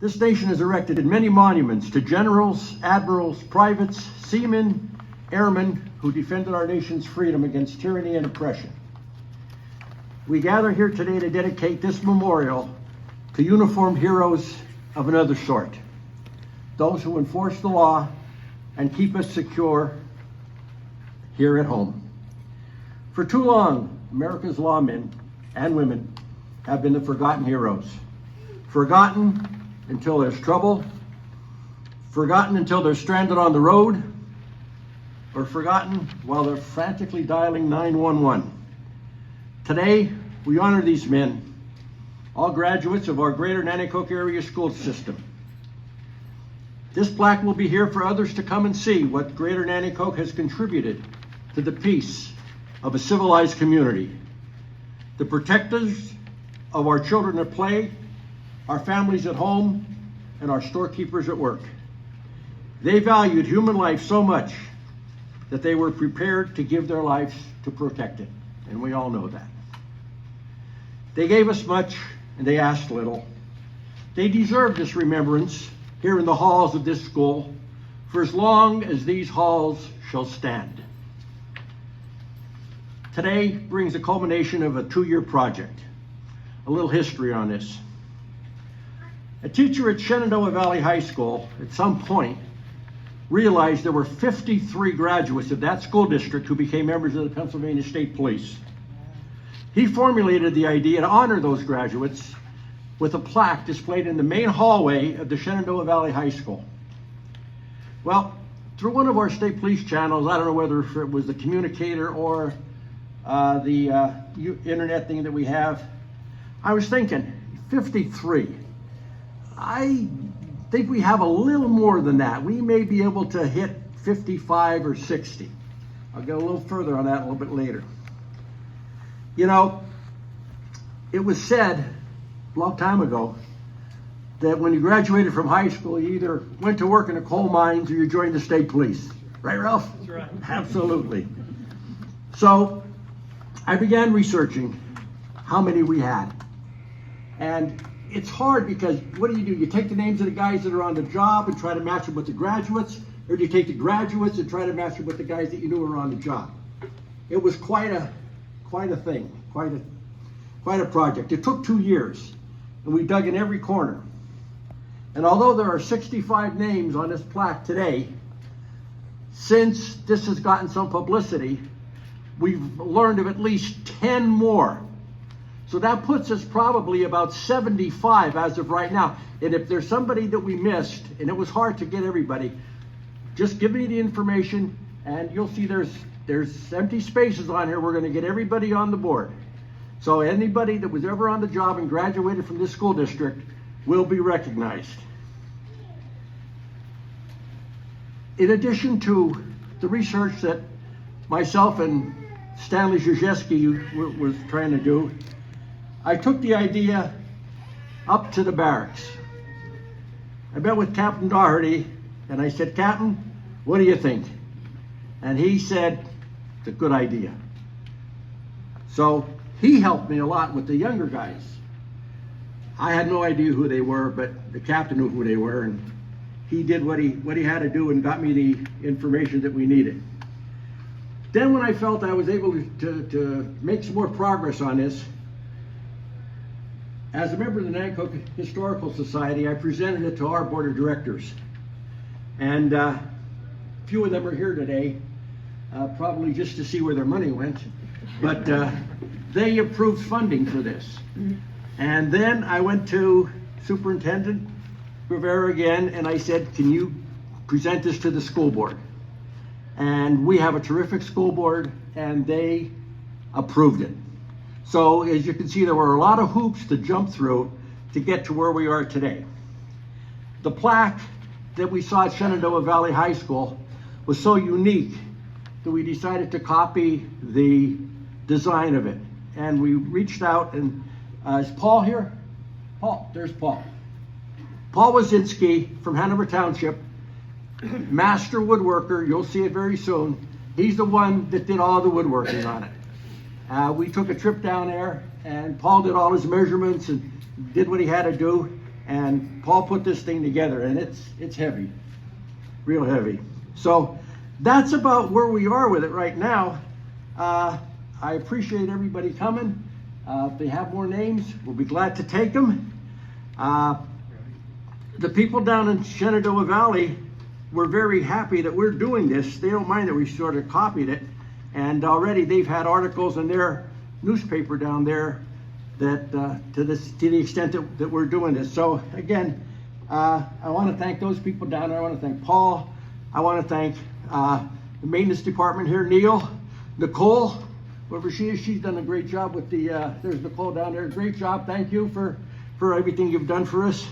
This nation has erected many monuments to generals, admirals, privates, seamen, airmen who defended our nation's freedom against tyranny and oppression. We gather here today to dedicate this memorial to uniformed heroes of another sort, those who enforce the law and keep us secure here at home. For too long, America's lawmen and women have been the forgotten heroes. Forgotten until there's trouble, forgotten until they're stranded on the road, or forgotten while they're frantically dialing 911. Today, we honor these men, all graduates of our Greater Nanticoke area school system. This plaque will be here for others to come and see what Greater Nanticoke has contributed to the peace of a civilized community. The protectors of our children at play, our families at home, and our storekeepers at work. They valued human life so much that they were prepared to give their lives to protect it, and we all know that. They gave us much, and they asked little. They deserve this remembrance here in the halls of this school for as long as these halls shall stand. Today brings the culmination of a 2-year project. A little history on this. A teacher at Shenandoah Valley High School at some point realized there were 53 graduates of that school district who became members of the Pennsylvania State Police. He formulated the idea to honor those graduates with a plaque displayed in the main hallway of the Shenandoah Valley High School. Well, through one of our state police channels, I don't know whether it was the communicator or the internet thing that we have, I was thinking, 53. I think we have a little more than that. We may be able to hit 55 or 60. I'll get a little further on that a little bit later. You know, it was said a long time ago that when you graduated from high school, you either went to work in the coal mines or you joined the state police. Right, Ralph? That's right. Absolutely. So I began researching how many we had. And it's hard because what do? You take the names of the guys that are on the job and try to match them with the graduates, or do you take the graduates and try to match them with the guys that you knew were on the job? It was quite a thing, quite a project. It took 2 years, and we dug in every corner. And although there are 65 names on this plaque today, since this has gotten some publicity, we've learned of at least 10 more. So that puts us probably about 75 as of right now. And if there's somebody that we missed, and it was hard to get everybody, just give me the information and you'll see there's empty spaces on here. We're going to get everybody on the board. So anybody that was ever on the job and graduated from this school district will be recognized. In addition to the research that myself and Stanley Zuzieski was trying to do, I took the idea up to the barracks. I met with Captain Doherty and I said, Captain, what do you think? And he said, it's a good idea. So he helped me a lot with the younger guys. I had no idea who they were, but the captain knew who they were, and he did what he had to do and got me the information that we needed. Then when I felt I was able to make some more progress on this, as a member of the Nanticoke Historical Society, I presented it to our board of directors. And a few of them are here today, probably just to see where their money went. But they approved funding for this. And then I went to Superintendent Rivera again, and I said, can you present this to the school board? And we have a terrific school board, and they approved it. So as you can see, there were a lot of hoops to jump through to get to where we are today. The plaque that we saw at Shenandoah Valley High School was so unique that we decided to copy the design of it. And we reached out, and is Paul here? Paul, there's Paul. Paul Wazinski from Hanover Township, master woodworker, you'll see it very soon. He's the one that did all the woodworking on it. We took a trip down there, and Paul did all his measurements and did what he had to do, And Paul put this thing together, and it's heavy, real heavy. So that's about where we are with it right now. I appreciate everybody coming. If they have more names, we'll be glad to take them. The people down in Shenandoah Valley were very happy that we're doing this. They don't mind that we sort of copied it. And already they've had articles in their newspaper down there that to the extent that we're doing this. So again, I want to thank those people down there. I want to thank Paul. I want to thank the maintenance department here, Neil, Nicole, whoever she is. She's done a great job with the, there's Nicole down there. Great job. Thank you for everything you've done for us.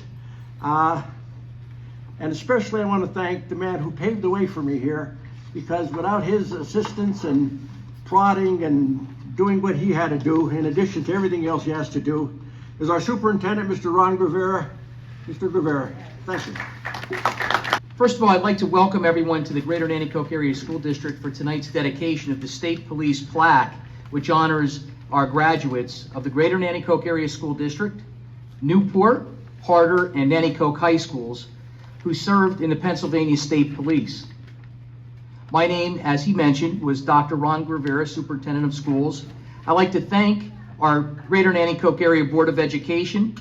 And especially I want to thank the man who paved the way for me here, because without his assistance and prodding and doing what he had to do, in addition to everything else he has to do, is our superintendent, Mr. Ron Guevara. Mr. Guevara, thank you. First of all, I'd like to welcome everyone to the Greater Nanticoke Area School District for tonight's dedication of the State Police plaque, which honors our graduates of the Greater Nanticoke Area School District, Newport, Harder, and Nanticoke High Schools, who served in the Pennsylvania State Police. My name, as he mentioned, was Dr. Ron Guevara, Superintendent of Schools. I'd like to thank our Greater Nanticoke Area Board of Education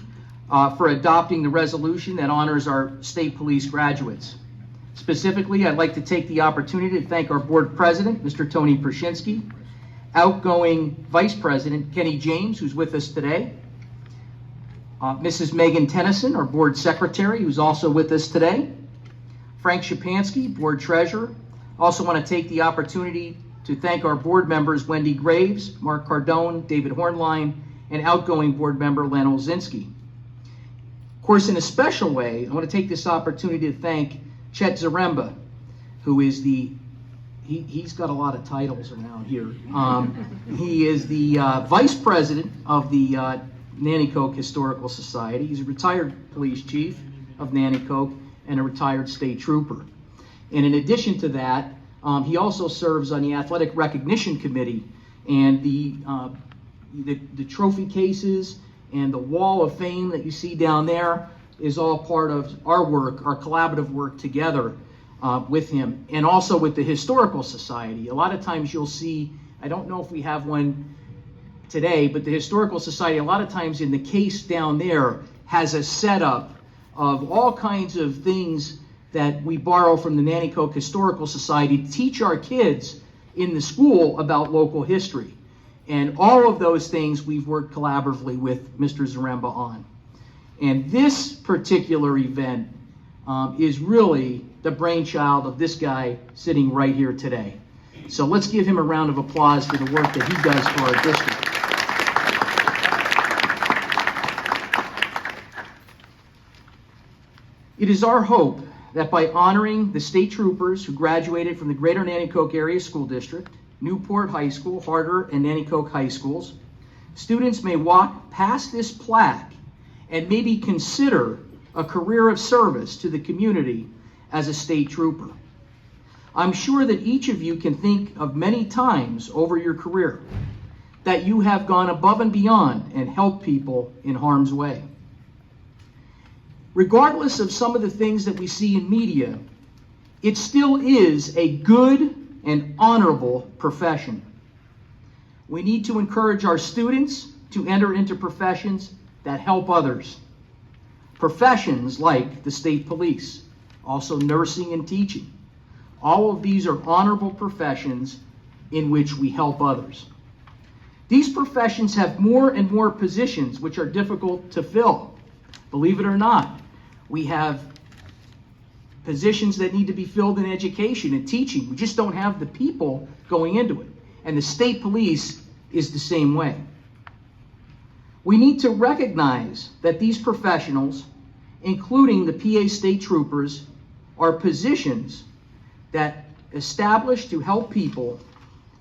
for adopting the resolution that honors our state police graduates. Specifically, I'd like to take the opportunity to thank our board president, Mr. Tony Pershinsky, outgoing vice president, Kenny James, who's with us today, Mrs. Megan Tennyson, our board secretary, who's also with us today, Frank Shapansky, board treasurer. Also want to take the opportunity to thank our board members, Wendy Graves, Mark Cardone, David Hornline, and outgoing board member, Len Olzinski. Of course, in a special way, I want to take this opportunity to thank Chet Zaremba, who is he's got a lot of titles around here. He is the vice president of the Nanticoke Historical Society. He's a retired police chief of Nanticoke and a retired state trooper. And in addition to that, he also serves on the Athletic Recognition Committee, and the trophy cases and the Wall of Fame that you see down there is all part of our work, our collaborative work together with him, and also with the Historical Society. A lot of times you'll see, I don't know if we have one today, but the Historical Society, a lot of times in the case down there, has a setup of all kinds of things that we borrow from the Nanticoke Historical Society to teach our kids in the school about local history. And all of those things we've worked collaboratively with Mr. Zaremba on. And this particular event is really the brainchild of this guy sitting right here today. So let's give him a round of applause for the work that he does for our district. It is our hope that by honoring the state troopers who graduated from the Greater Nanticoke Area School District, Newport High School, Harder, and Nanticoke High Schools, students may walk past this plaque and maybe consider a career of service to the community as a state trooper. I'm sure that each of you can think of many times over your career that you have gone above and beyond and helped people in harm's way. Regardless of some of the things that we see in media, it still is a good and honorable profession. We need to encourage our students to enter into professions that help others. Professions like the state police, also nursing and teaching. All of these are honorable professions in which we help others. These professions have more and more positions which are difficult to fill. Believe it or not, we have positions that need to be filled in education and teaching. We just don't have the people going into it. And the state police is the same way. We need to recognize that these professionals, including the PA state troopers, are positions that establish to help people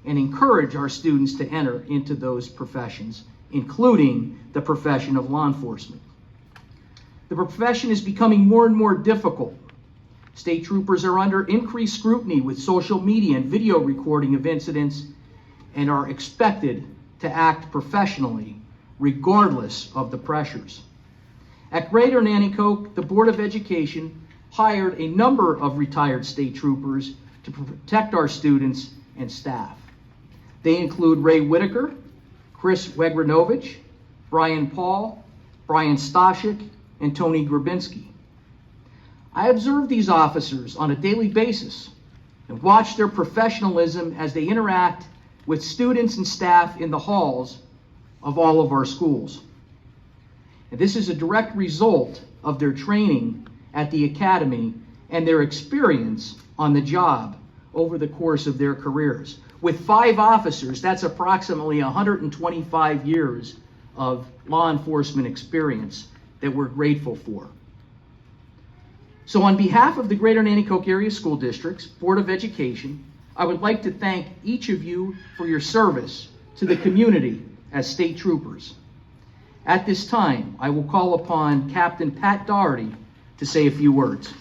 and encourage our students to enter into those professions, including the profession of law enforcement. The profession is becoming more and more difficult. State troopers are under increased scrutiny with social media and video recording of incidents and are expected to act professionally regardless of the pressures. At Greater Nanticoke, the Board of Education hired a number of retired state troopers to protect our students and staff. They include Ray Whitaker, Chris Wegranovich, Brian Paul, Brian Stashik, and Tony Grabinski. I observe these officers on a daily basis and watch their professionalism as they interact with students and staff in the halls of all of our schools. And this is a direct result of their training at the academy and their experience on the job over the course of their careers. With 5 officers, that's approximately 125 years of law enforcement experience that we're grateful for. So on behalf of the Greater Nanticoke Area School District's Board of Education, I would like to thank each of you for your service to the community as state troopers. At this time, I will call upon Captain Pat Doherty to say a few words.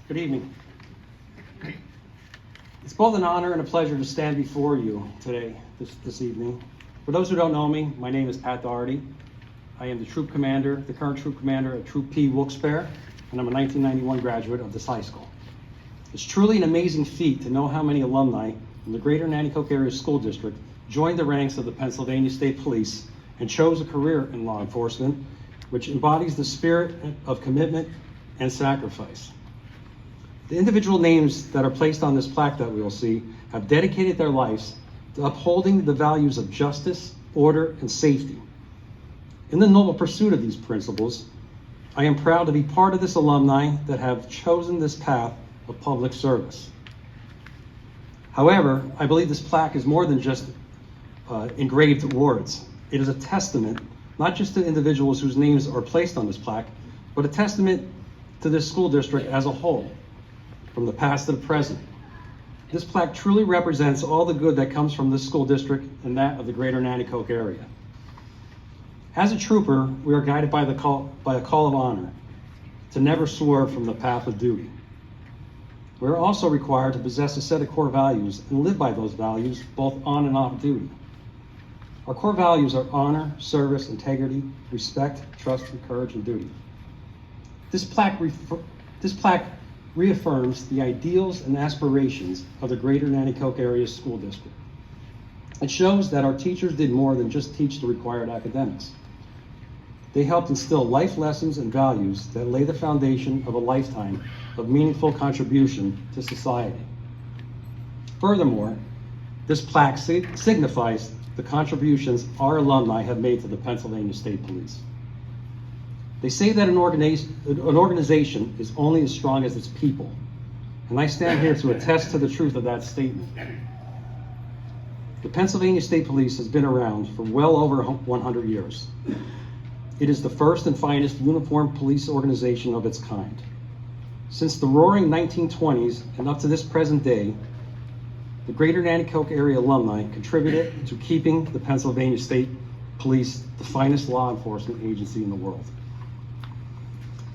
Good evening. It's both an honor and a pleasure to stand before you today, this evening. For those who don't know me, my name is Pat Doherty. I am the troop commander, the current troop commander of Troop P Wilkes-Barre, and I'm a 1991 graduate of this high school. It's truly an amazing feat to know how many alumni from the Greater Nanticoke Area School District joined the ranks of the Pennsylvania State Police and chose a career in law enforcement, which embodies the spirit of commitment and sacrifice. The individual names that are placed on this plaque that we will see have dedicated their lives to upholding the values of justice, order, and safety. In the noble pursuit of these principles, I am proud to be part of this alumni that have chosen this path of public service. However, I believe this plaque is more than just engraved words. It is a testament, not just to individuals whose names are placed on this plaque, but a testament to this school district as a whole, from the past to the present. This plaque truly represents all the good that comes from this school district and that of the Greater Nanticoke area. As a trooper, we are guided by a call of honor to never swerve from the path of duty. We are also required to possess a set of core values and live by those values both on and off duty. Our core values are honor, service, integrity, respect, trust, and courage, and duty. This plaque reaffirms the ideals and aspirations of the Greater Nanticoke Area School District. It shows that our teachers did more than just teach the required academics. They helped instill life lessons and values that lay the foundation of a lifetime of meaningful contribution to society. Furthermore, this plaque signifies the contributions our alumni have made to the Pennsylvania State Police. They say that an organization is only as strong as its people, and I stand here to attest to the truth of that statement. The Pennsylvania State Police has been around for well over 100 years. It is the first and finest uniformed police organization of its kind. Since the roaring 1920s and up to this present day, the Greater Nanticoke area alumni contributed to keeping the Pennsylvania State Police the finest law enforcement agency in the world.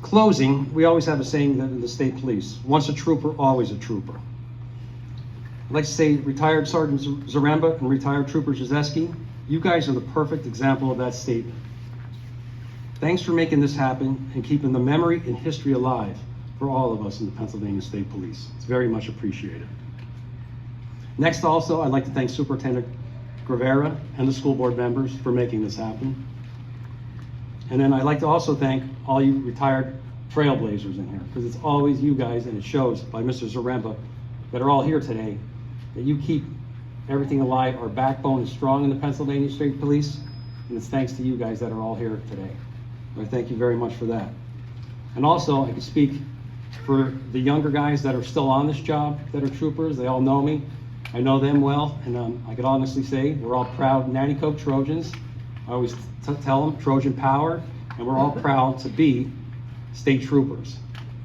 Closing, we always have a saying that in the state police, once a trooper, always a trooper. I'd like to say retired Sergeant Zaremba and retired Trooper Jazeski, you guys are the perfect example of that statement. Thanks for making this happen and keeping the memory and history alive for all of us in the Pennsylvania State Police. It's very much appreciated. Next also, I'd like to thank Superintendent Guevara and the school board members for making this happen. And then I'd like to also thank all you retired trailblazers in here, because it's always you guys, and it shows by Mr. Zaremba, that are all here today, that you keep everything alive. Our backbone is strong in the Pennsylvania State Police, and it's thanks to you guys that are all here today. I thank you very much for that. And also, I can speak for the younger guys that are still on this job, that are troopers. They all know me. I know them well, and I can honestly say we're all proud Nanticoke Trojans. I always tell them Trojan power, and we're all proud to be state troopers.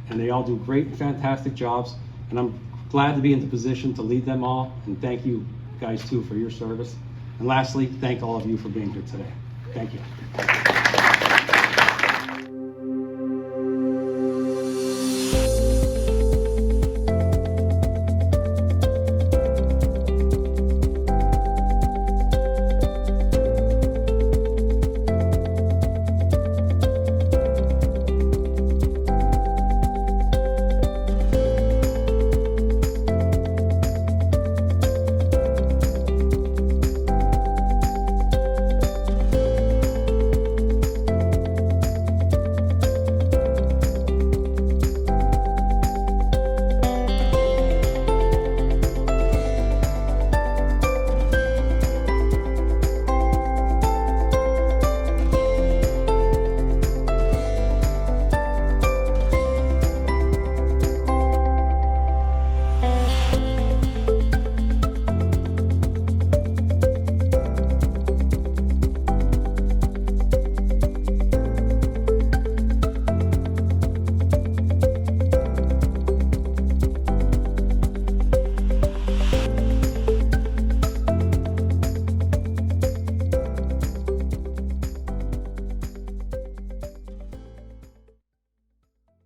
And they all do great and fantastic jobs, and I'm glad to be in the position to lead them all, and thank you guys too for your service. And lastly, thank all of you for being here today. Thank you.